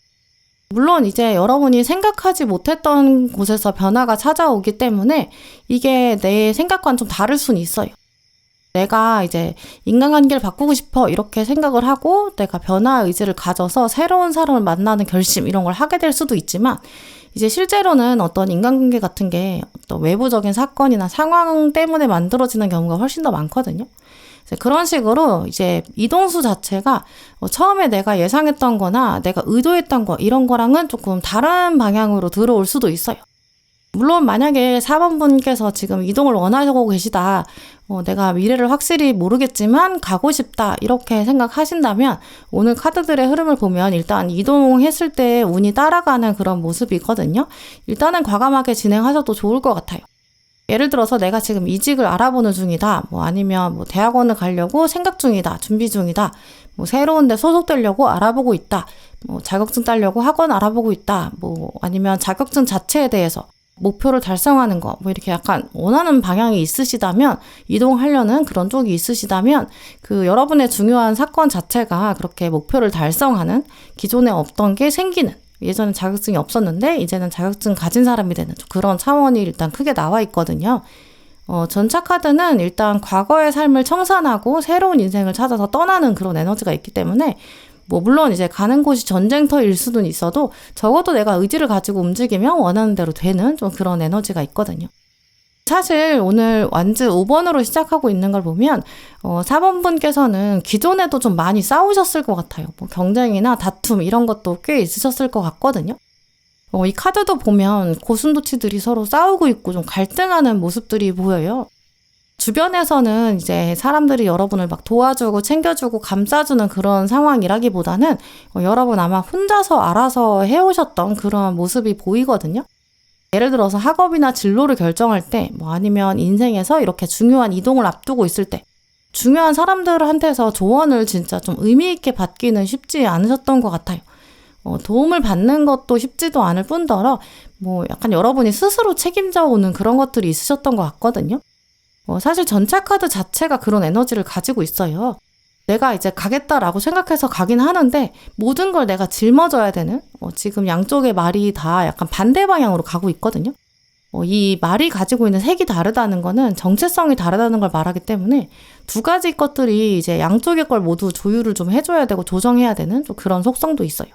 물론 이제 여러분이 생각하지 못했던 곳에서 변화가 찾아오기 때문에 이게 내 생각과는 좀 다를 수는 있어요. 내가 이제 인간관계를 바꾸고 싶어 이렇게 생각을 하고 내가 변화 의지를 가져서 새로운 사람을 만나는 결심 이런 걸 하게 될 수도 있지만 이제 실제로는 어떤 인간관계 같은 게 어떤 외부적인 사건이나 상황 때문에 만들어지는 경우가 훨씬 더 많거든요. 그런 식으로 이제 이동수 자체가 처음에 내가 예상했던 거나 내가 의도했던 거 이런 거랑은 조금 다른 방향으로 들어올 수도 있어요. 물론 만약에 4번분께서 지금 이동을 원하고 계시다. 내가 미래를 확실히 모르겠지만 가고 싶다. 이렇게 생각하신다면 오늘 카드들의 흐름을 보면 일단 이동했을 때 운이 따라가는 그런 모습이 있거든요. 일단은 과감하게 진행하셔도 좋을 것 같아요. 예를 들어서 내가 지금 이직을 알아보는 중이다. 아니면 대학원을 가려고 생각 중이다. 준비 중이다. 새로운 데 소속되려고 알아보고 있다. 자격증 따려고 학원 알아보고 있다. 아니면 자격증 자체에 대해서 목표를 달성하는 거, 이렇게 약간 원하는 방향이 있으시다면, 이동하려는 그런 쪽이 있으시다면, 여러분의 중요한 사건 자체가 그렇게 목표를 달성하는 기존에 없던 게 생기는, 예전엔 자격증이 없었는데, 이제는 자격증 가진 사람이 되는 그런 차원이 일단 크게 나와 있거든요. 전차 카드는 일단 과거의 삶을 청산하고 새로운 인생을 찾아서 떠나는 그런 에너지가 있기 때문에, 물론 이제 가는 곳이 전쟁터일 수는 있어도 적어도 내가 의지를 가지고 움직이면 원하는 대로 되는 좀 그런 에너지가 있거든요. 사실 오늘 완즈 5번으로 시작하고 있는 걸 보면 4번분께서는 기존에도 좀 많이 싸우셨을 것 같아요. 경쟁이나 다툼 이런 것도 꽤 있으셨을 것 같거든요. 이 카드도 보면 고슴도치들이 서로 싸우고 있고 좀 갈등하는 모습들이 보여요. 주변에서는 이제 사람들이 여러분을 막 도와주고 챙겨주고 감싸주는 그런 상황이라기보다는 여러분 아마 혼자서 알아서 해오셨던 그런 모습이 보이거든요. 예를 들어서 학업이나 진로를 결정할 때 아니면 인생에서 이렇게 중요한 이동을 앞두고 있을 때 중요한 사람들한테서 조언을 진짜 좀 의미 있게 받기는 쉽지 않으셨던 것 같아요. 도움을 받는 것도 쉽지도 않을 뿐더러 약간 여러분이 스스로 책임져 오는 그런 것들이 있으셨던 것 같거든요. 사실 전차 카드 자체가 그런 에너지를 가지고 있어요. 내가 이제 가겠다라고 생각해서 가긴 하는데 모든 걸 내가 짊어져야 되는 지금 양쪽의 말이 다 약간 반대 방향으로 가고 있거든요. 이 말이 가지고 있는 색이 다르다는 거는 정체성이 다르다는 걸 말하기 때문에 두 가지 것들이 이제 양쪽의 걸 모두 조율을 좀 해줘야 되고 조정해야 되는 좀 그런 속성도 있어요.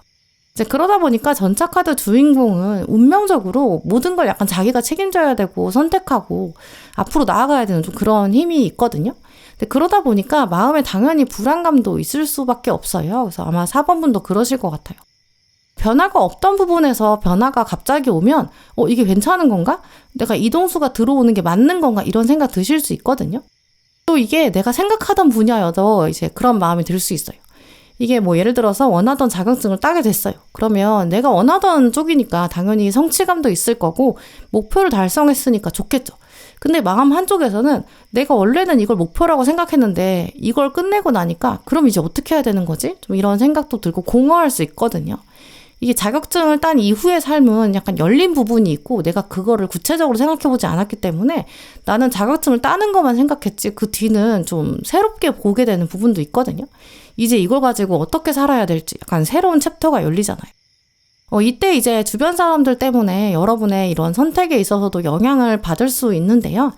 이제 그러다 보니까 전차 카드 주인공은 운명적으로 모든 걸 약간 자기가 책임져야 되고 선택하고 앞으로 나아가야 되는 좀 그런 힘이 있거든요. 근데 그러다 보니까 마음에 당연히 불안감도 있을 수밖에 없어요. 그래서 아마 4번분도 그러실 것 같아요. 변화가 없던 부분에서 변화가 갑자기 오면 이게 괜찮은 건가? 내가 이동수가 들어오는 게 맞는 건가? 이런 생각 드실 수 있거든요. 또 이게 내가 생각하던 분야여도 이제 그런 마음이 들 수 있어요. 이게 예를 들어서 원하던 자격증을 따게 됐어요. 그러면 내가 원하던 쪽이니까 당연히 성취감도 있을 거고 목표를 달성했으니까 좋겠죠. 근데 마음 한쪽에서는 내가 원래는 이걸 목표라고 생각했는데 이걸 끝내고 나니까 그럼 이제 어떻게 해야 되는 거지? 좀 이런 생각도 들고 공허할 수 있거든요. 이게 자격증을 딴 이후의 삶은 약간 열린 부분이 있고 내가 그거를 구체적으로 생각해보지 않았기 때문에 나는 자격증을 따는 것만 생각했지 그 뒤는 좀 새롭게 보게 되는 부분도 있거든요. 이제 이걸 가지고 어떻게 살아야 될지 약간 새로운 챕터가 열리잖아요. 이때 이제 주변 사람들 때문에 여러분의 이런 선택에 있어서도 영향을 받을 수 있는데요.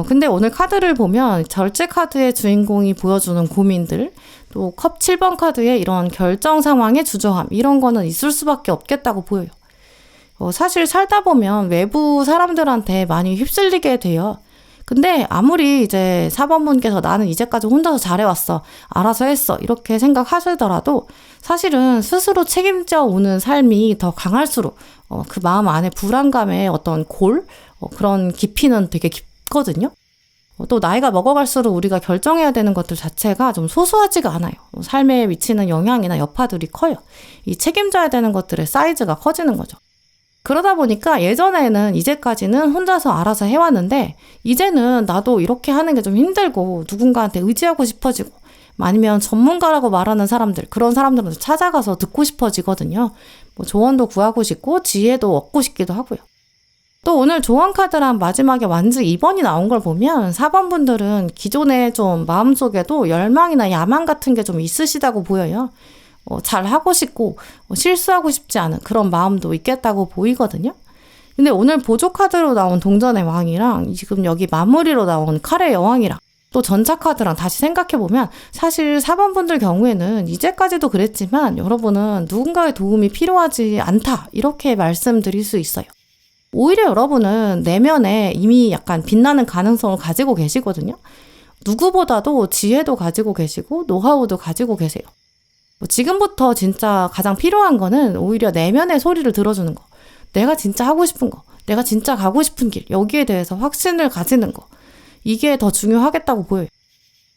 근데 오늘 카드를 보면 절제 카드의 주인공이 보여주는 고민들, 또 컵 7번 카드의 이런 결정 상황의 주저함, 이런 거는 있을 수밖에 없겠다고 보여요. 사실 살다 보면 외부 사람들한테 많이 휩쓸리게 돼요. 근데 아무리 이제 4번분께서 나는 이제까지 혼자서 잘해왔어, 알아서 했어, 이렇게 생각하시더라도 사실은 스스로 책임져 오는 삶이 더 강할수록 그 마음 안에 불안감의 어떤 그런 깊이는 되게 깊거든요. 또 나이가 먹어갈수록 우리가 결정해야 되는 것들 자체가 좀 소소하지가 않아요. 삶에 미치는 영향이나 여파들이 커요. 이 책임져야 되는 것들의 사이즈가 커지는 거죠. 그러다 보니까 예전에는 이제까지는 혼자서 알아서 해왔는데 이제는 나도 이렇게 하는 게 좀 힘들고 누군가한테 의지하고 싶어지고 아니면 전문가라고 말하는 사람들, 그런 사람들한테 찾아가서 듣고 싶어지거든요. 조언도 구하고 싶고 지혜도 얻고 싶기도 하고요. 또 오늘 조언 카드랑 마지막에 완즈 2번이 나온 걸 보면 4번분들은 기존에 좀 마음속에도 열망이나 야망 같은 게 좀 있으시다고 보여요. 잘 하고 싶고 실수하고 싶지 않은 그런 마음도 있겠다고 보이거든요. 근데 오늘 보조 카드로 나온 동전의 왕이랑 지금 여기 마무리로 나온 칼의 여왕이랑 또 전차 카드랑 다시 생각해보면 사실 4번 분들 경우에는 이제까지도 그랬지만 여러분은 누군가의 도움이 필요하지 않다 이렇게 말씀드릴 수 있어요. 오히려 여러분은 내면에 이미 약간 빛나는 가능성을 가지고 계시거든요. 누구보다도 지혜도 가지고 계시고 노하우도 가지고 계세요. 지금부터 진짜 가장 필요한 거는 오히려 내면의 소리를 들어주는 거. 내가 진짜 하고 싶은 거, 내가 진짜 가고 싶은 길, 여기에 대해서 확신을 가지는 거. 이게 더 중요하겠다고 보여요.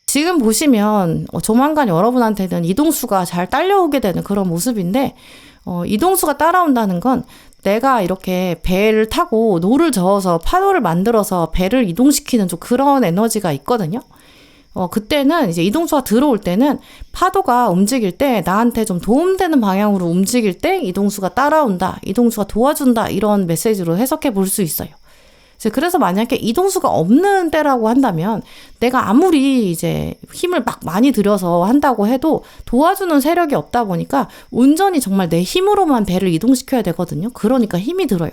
지금 보시면 조만간 여러분한테는 이동수가 잘 딸려오게 되는 그런 모습인데 이동수가 따라온다는 건 내가 이렇게 배를 타고 노를 저어서 파도를 만들어서 배를 이동시키는 좀 그런 에너지가 있거든요. 그때는 이제 이동수가 들어올 때는 파도가 움직일 때 나한테 좀 도움되는 방향으로 움직일 때 이동수가 따라온다, 이동수가 도와준다 이런 메시지로 해석해 볼 수 있어요. 그래서 만약에 이동수가 없는 때라고 한다면 내가 아무리 이제 힘을 막 많이 들여서 한다고 해도 도와주는 세력이 없다 보니까 온전히 정말 내 힘으로만 배를 이동시켜야 되거든요. 그러니까 힘이 들어요.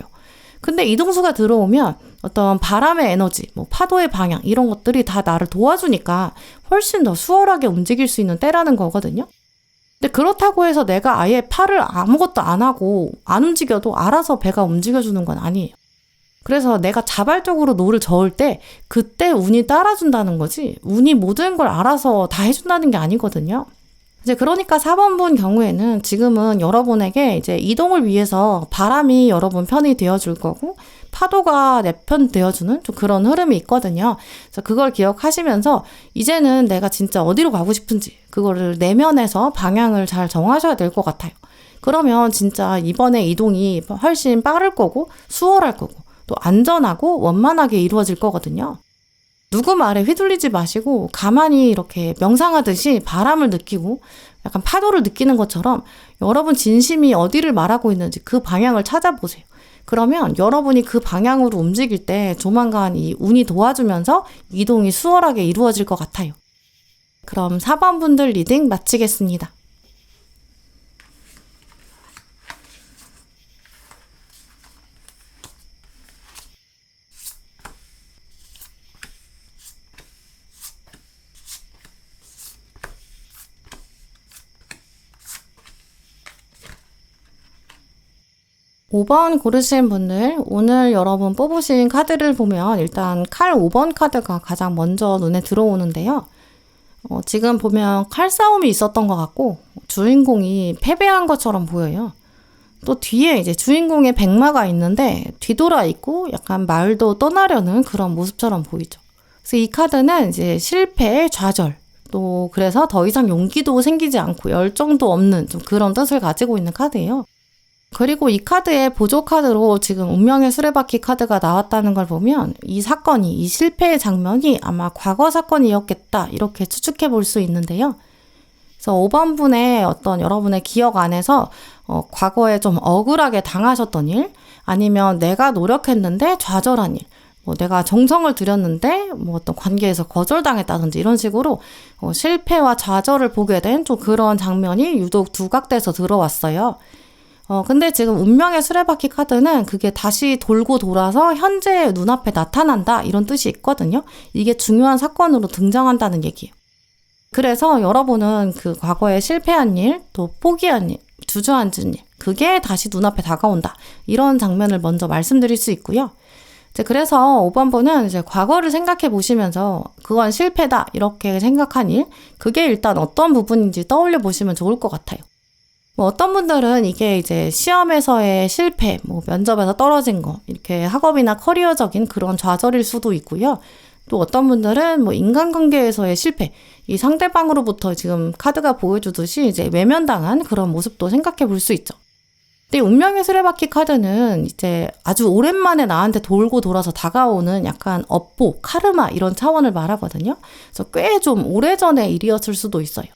근데 이동수가 들어오면 어떤 바람의 에너지, 파도의 방향 이런 것들이 다 나를 도와주니까 훨씬 더 수월하게 움직일 수 있는 때라는 거거든요. 근데 그렇다고 해서 내가 아예 팔을 아무것도 안 하고 안 움직여도 알아서 배가 움직여주는 건 아니에요. 그래서 내가 자발적으로 노를 저을 때 그때 운이 따라준다는 거지 운이 모든 걸 알아서 다 해준다는 게 아니거든요. 이제 그러니까 4번 분 경우에는 지금은 여러분에게 이제 이동을 위해서 바람이 여러분 편이 되어줄 거고 파도가 내 편 되어주는 좀 그런 흐름이 있거든요. 그래서 그걸 기억하시면서 이제는 내가 진짜 어디로 가고 싶은지 그거를 내면에서 방향을 잘 정하셔야 될 것 같아요. 그러면 진짜 이번에 이동이 훨씬 빠를 거고 수월할 거고 또 안전하고 원만하게 이루어질 거거든요. 누구 말에 휘둘리지 마시고 가만히 이렇게 명상하듯이 바람을 느끼고 약간 파도를 느끼는 것처럼 여러분 진심이 어디를 말하고 있는지 그 방향을 찾아보세요. 그러면 여러분이 그 방향으로 움직일 때 조만간 이 운이 도와주면서 이동이 수월하게 이루어질 것 같아요. 그럼 4번 분들 리딩 마치겠습니다. 5번 고르신 분들, 오늘 여러분 뽑으신 카드를 보면 일단 칼 5번 카드가 가장 먼저 눈에 들어오는데요. 지금 보면 칼싸움이 있었던 것 같고 주인공이 패배한 것처럼 보여요. 또 뒤에 이제 주인공의 백마가 있는데 뒤돌아 있고 약간 마을도 떠나려는 그런 모습처럼 보이죠. 그래서 이 카드는 이제 실패, 좌절, 또 그래서 더 이상 용기도 생기지 않고 열정도 없는 좀 그런 뜻을 가지고 있는 카드예요. 그리고 이 카드의 보조 카드로 지금 운명의 수레바퀴 카드가 나왔다는 걸 보면 이 사건이, 이 실패의 장면이 아마 과거 사건이었겠다 이렇게 추측해 볼 수 있는데요. 그래서 5번 분의 어떤 여러분의 기억 안에서 과거에 좀 억울하게 당하셨던 일, 아니면 내가 노력했는데 좌절한 일, 내가 정성을 들였는데 어떤 관계에서 거절당했다든지 이런 식으로 실패와 좌절을 보게 된 좀 그런 장면이 유독 두각돼서 들어왔어요. 근데 지금 운명의 수레바퀴 카드는 그게 다시 돌고 돌아서 현재 눈앞에 나타난다 이런 뜻이 있거든요. 이게 중요한 사건으로 등장한다는 얘기예요. 그래서 여러분은 그 과거에 실패한 일, 또 포기한 일, 주저앉은 일, 그게 다시 눈앞에 다가온다. 이런 장면을 먼저 말씀드릴 수 있고요. 그래서 5번 분은 이제 과거를 생각해 보시면서 그건 실패다 이렇게 생각한 일, 그게 일단 어떤 부분인지 떠올려 보시면 좋을 것 같아요. 어떤 분들은 이게 이제 시험에서의 실패, 면접에서 떨어진 거, 이렇게 학업이나 커리어적인 그런 좌절일 수도 있고요. 또 어떤 분들은 인간관계에서의 실패, 이 상대방으로부터 지금 카드가 보여주듯이 이제 외면당한 그런 모습도 생각해 볼 수 있죠. 근데 운명의 수레바퀴 카드는 이제 아주 오랜만에 나한테 돌고 돌아서 다가오는 약간 업보, 카르마 이런 차원을 말하거든요. 그래서 꽤 좀 오래전의 일이었을 수도 있어요.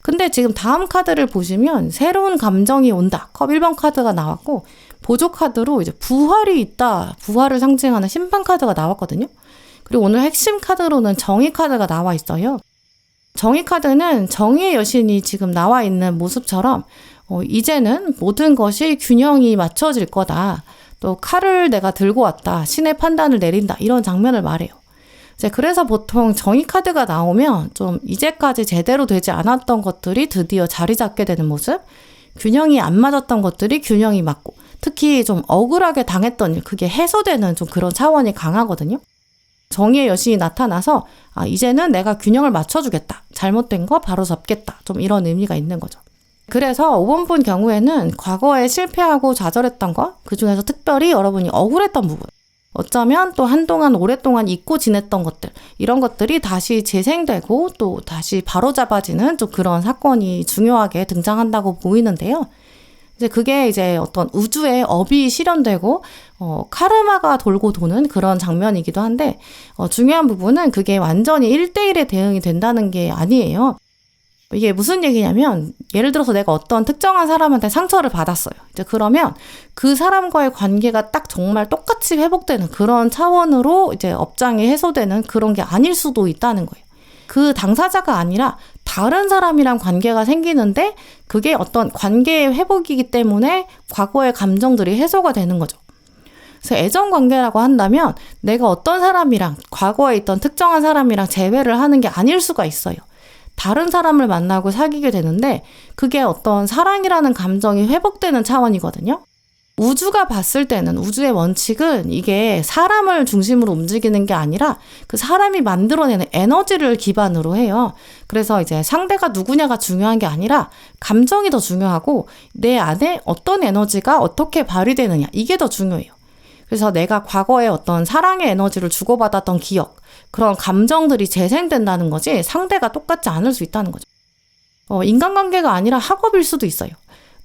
근데 지금 다음 카드를 보시면 새로운 감정이 온다. 컵 1번 카드가 나왔고 보조 카드로 이제 부활이 있다. 부활을 상징하는 심판 카드가 나왔거든요. 그리고 오늘 핵심 카드로는 정의 카드가 나와 있어요. 정의 카드는 정의의 여신이 지금 나와 있는 모습처럼 이제는 모든 것이 균형이 맞춰질 거다. 또 칼을 내가 들고 왔다. 신의 판단을 내린다. 이런 장면을 말해요. 이제 그래서 보통 정의 카드가 나오면 좀 이제까지 제대로 되지 않았던 것들이 드디어 자리 잡게 되는 모습, 균형이 안 맞았던 것들이 균형이 맞고, 특히 좀 억울하게 당했던 일, 그게 해소되는 좀 그런 차원이 강하거든요. 정의의 여신이 나타나서 이제는 내가 균형을 맞춰주겠다. 잘못된 거 바로 잡겠다. 좀 이런 의미가 있는 거죠. 그래서 5번 분 경우에는 과거에 실패하고 좌절했던 거, 그중에서 특별히 여러분이 억울했던 부분, 어쩌면 또 한동안 오랫동안 잊고 지냈던 것들, 이런 것들이 다시 재생되고 또 다시 바로잡아지는 좀 그런 사건이 중요하게 등장한다고 보이는데요. 이제 그게 이제 어떤 우주의 업이 실현되고 카르마가 돌고 도는 그런 장면이기도 한데, 중요한 부분은 그게 완전히 1대1의 대응이 된다는 게 아니에요. 이게 무슨 얘기냐면, 예를 들어서 내가 어떤 특정한 사람한테 상처를 받았어요. 이제 그러면 그 사람과의 관계가 딱 정말 똑같이 회복되는 그런 차원으로 이제 업장이 해소되는 그런 게 아닐 수도 있다는 거예요. 그 당사자가 아니라 다른 사람이랑 관계가 생기는데, 그게 어떤 관계의 회복이기 때문에 과거의 감정들이 해소가 되는 거죠. 그래서 애정 관계라고 한다면 내가 어떤 사람이랑, 과거에 있던 특정한 사람이랑 재회를 하는 게 아닐 수가 있어요. 다른 사람을 만나고 사귀게 되는데, 그게 어떤 사랑이라는 감정이 회복되는 차원이거든요. 우주가 봤을 때는, 우주의 원칙은 이게 사람을 중심으로 움직이는 게 아니라 그 사람이 만들어내는 에너지를 기반으로 해요. 그래서 이제 상대가 누구냐가 중요한 게 아니라 감정이 더 중요하고, 내 안에 어떤 에너지가 어떻게 발휘되느냐, 이게 더 중요해요. 그래서 내가 과거에 어떤 사랑의 에너지를 주고받았던 기억, 그런 감정들이 재생된다는 거지, 상대가 똑같지 않을 수 있다는 거죠. 인간관계가 아니라 학업일 수도 있어요.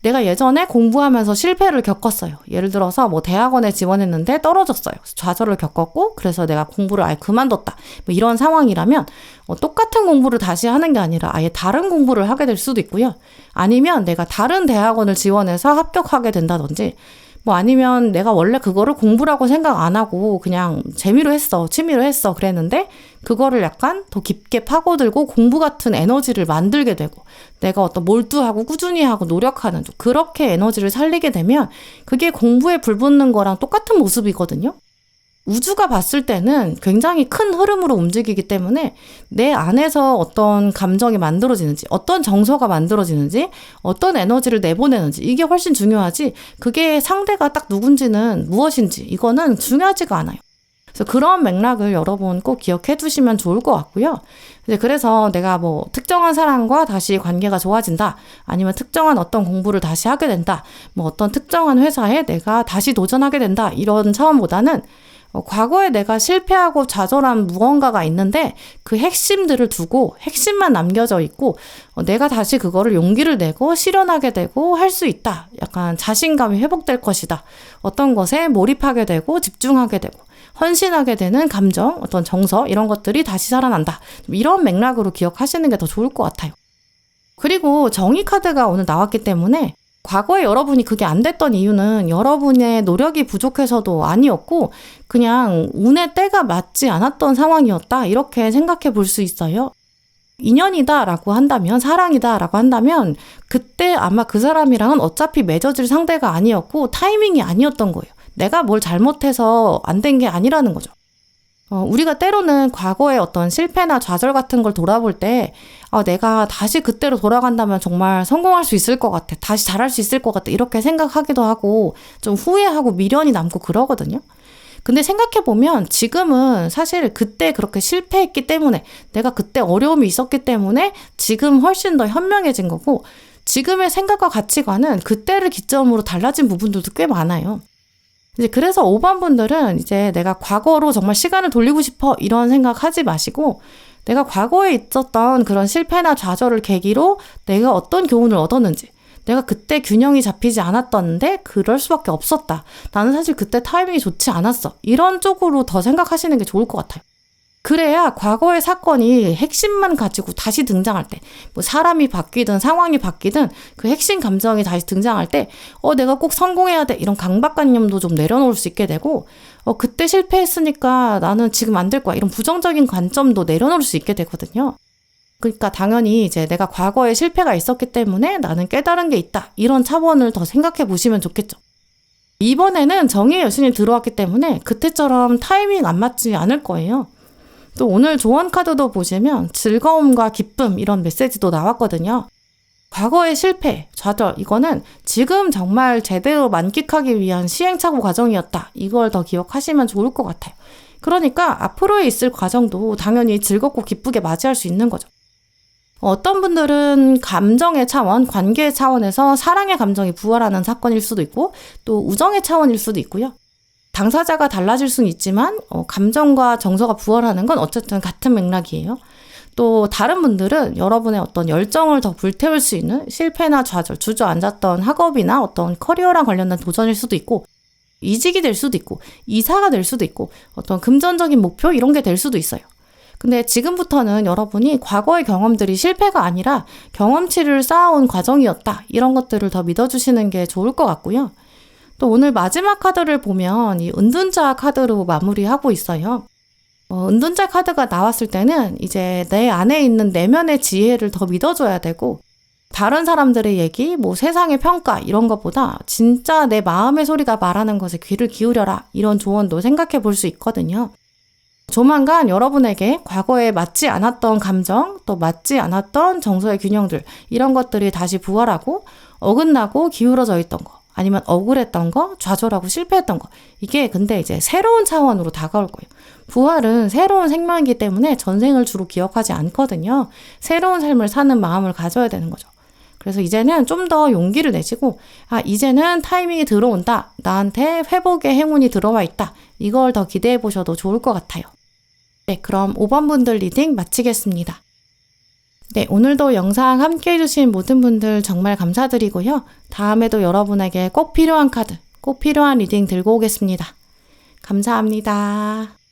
내가 예전에 공부하면서 실패를 겪었어요. 예를 들어서 뭐 대학원에 지원했는데 떨어졌어요. 좌절을 겪었고, 그래서 내가 공부를 아예 그만뒀다. 뭐 이런 상황이라면 똑같은 공부를 다시 하는 게 아니라 아예 다른 공부를 하게 될 수도 있고요. 아니면 내가 다른 대학원을 지원해서 합격하게 된다든지, 뭐 아니면 내가 원래 그거를 공부라고 생각 안 하고 그냥 재미로 했어, 취미로 했어 그랬는데, 그거를 약간 더 깊게 파고들고 공부 같은 에너지를 만들게 되고, 내가 어떤 몰두하고 꾸준히 하고 노력하는, 그렇게 에너지를 살리게 되면 그게 공부에 불붙는 거랑 똑같은 모습이거든요. 우주가 봤을 때는 굉장히 큰 흐름으로 움직이기 때문에 내 안에서 어떤 감정이 만들어지는지, 어떤 정서가 만들어지는지, 어떤 에너지를 내보내는지, 이게 훨씬 중요하지, 그게 상대가 딱 누군지는, 무엇인지, 이거는 중요하지가 않아요. 그래서 그런 맥락을 여러분 꼭 기억해 두시면 좋을 것 같고요. 이제 그래서 내가 뭐 특정한 사람과 다시 관계가 좋아진다, 아니면 특정한 어떤 공부를 다시 하게 된다, 뭐 어떤 특정한 회사에 내가 다시 도전하게 된다, 이런 차원보다는 과거에 내가 실패하고 좌절한 무언가가 있는데 그 핵심들을 두고 핵심만 남겨져 있고, 내가 다시 그거를 용기를 내고 실현하게 되고 할 수 있다. 약간 자신감이 회복될 것이다. 어떤 것에 몰입하게 되고 집중하게 되고 헌신하게 되는 감정, 어떤 정서, 이런 것들이 다시 살아난다. 이런 맥락으로 기억하시는 게 더 좋을 것 같아요. 그리고 정의 카드가 오늘 나왔기 때문에 과거에 여러분이 그게 안 됐던 이유는 여러분의 노력이 부족해서도 아니었고, 그냥 운의 때가 맞지 않았던 상황이었다, 이렇게 생각해 볼 수 있어요. 인연이다라고 한다면, 사랑이다라고 한다면, 그때 아마 그 사람이랑은 어차피 맺어질 상대가 아니었고 타이밍이 아니었던 거예요. 내가 뭘 잘못해서 안 된 게 아니라는 거죠. 우리가 때로는 과거의 어떤 실패나 좌절 같은 걸 돌아볼 때, 내가 다시 그때로 돌아간다면 정말 성공할 수 있을 것 같아, 다시 잘할 수 있을 것 같아, 이렇게 생각하기도 하고 좀 후회하고 미련이 남고 그러거든요. 근데 생각해보면 지금은 사실 그때 그렇게 실패했기 때문에, 내가 그때 어려움이 있었기 때문에 지금 훨씬 더 현명해진 거고, 지금의 생각과 가치관은 그때를 기점으로 달라진 부분들도 꽤 많아요. 이제 그래서 5번 분들은 이제 내가 과거로 정말 시간을 돌리고 싶어, 이런 생각하지 마시고, 내가 과거에 있었던 그런 실패나 좌절을 계기로 내가 어떤 교훈을 얻었는지, 내가 그때 균형이 잡히지 않았던데 그럴 수밖에 없었다, 나는 사실 그때 타이밍이 좋지 않았어, 이런 쪽으로 더 생각하시는 게 좋을 것 같아요. 그래야 과거의 사건이 핵심만 가지고 다시 등장할 때, 뭐 사람이 바뀌든 상황이 바뀌든 그 핵심 감정이 다시 등장할 때, 내가 꼭 성공해야 돼, 이런 강박관념도 좀 내려놓을 수 있게 되고, 그때 실패했으니까 나는 지금 안 될 거야, 이런 부정적인 관점도 내려놓을 수 있게 되거든요. 그러니까 당연히 이제 내가 과거에 실패가 있었기 때문에 나는 깨달은 게 있다, 이런 차원을 더 생각해 보시면 좋겠죠. 이번에는 정의의 여신이 들어왔기 때문에 그때처럼 타이밍 안 맞지 않을 거예요. 또 오늘 조언 카드도 보시면 즐거움과 기쁨 이런 메시지도 나왔거든요. 과거의 실패, 좌절, 이거는 지금 정말 제대로 만끽하기 위한 시행착오 과정이었다. 이걸 더 기억하시면 좋을 것 같아요. 그러니까 앞으로의 있을 과정도 당연히 즐겁고 기쁘게 맞이할 수 있는 거죠. 어떤 분들은 감정의 차원, 관계의 차원에서 사랑의 감정이 부활하는 사건일 수도 있고 또 우정의 차원일 수도 있고요. 당사자가 달라질 수는 있지만 감정과 정서가 부활하는 건 어쨌든 같은 맥락이에요. 또 다른 분들은 여러분의 어떤 열정을 더 불태울 수 있는 실패나 좌절, 주저앉았던 학업이나 어떤 커리어랑 관련된 도전일 수도 있고 이직이 될 수도 있고 이사가 될 수도 있고 어떤 금전적인 목표 이런 게 될 수도 있어요. 근데 지금부터는 여러분이 과거의 경험들이 실패가 아니라 경험치를 쌓아온 과정이었다. 이런 것들을 더 믿어주시는 게 좋을 것 같고요. 또 오늘 마지막 카드를 보면 이 은둔자 카드로 마무리하고 있어요. 은둔자 카드가 나왔을 때는 이제 내 안에 있는 내면의 지혜를 더 믿어줘야 되고 다른 사람들의 얘기, 뭐 세상의 평가 이런 것보다 진짜 내 마음의 소리가 말하는 것에 귀를 기울여라 이런 조언도 생각해 볼 수 있거든요. 조만간 여러분에게 과거에 맞지 않았던 감정, 또 맞지 않았던 정서의 균형들 이런 것들이 다시 부활하고 어긋나고 기울어져 있던 거 아니면 억울했던 거, 좌절하고 실패했던 거 이게 근데 이제 새로운 차원으로 다가올 거예요. 부활은 새로운 생명이기 때문에 전생을 주로 기억하지 않거든요. 새로운 삶을 사는 마음을 가져야 되는 거죠. 그래서 이제는 좀 더 용기를 내시고 이제는 타이밍이 들어온다. 나한테 회복의 행운이 들어와 있다. 이걸 더 기대해 보셔도 좋을 것 같아요. 네, 그럼 5번 분들 리딩 마치겠습니다. 네, 오늘도 영상 함께 해주신 모든 분들 정말 감사드리고요. 다음에도 여러분에게 꼭 필요한 카드, 꼭 필요한 리딩 들고 오겠습니다. 감사합니다.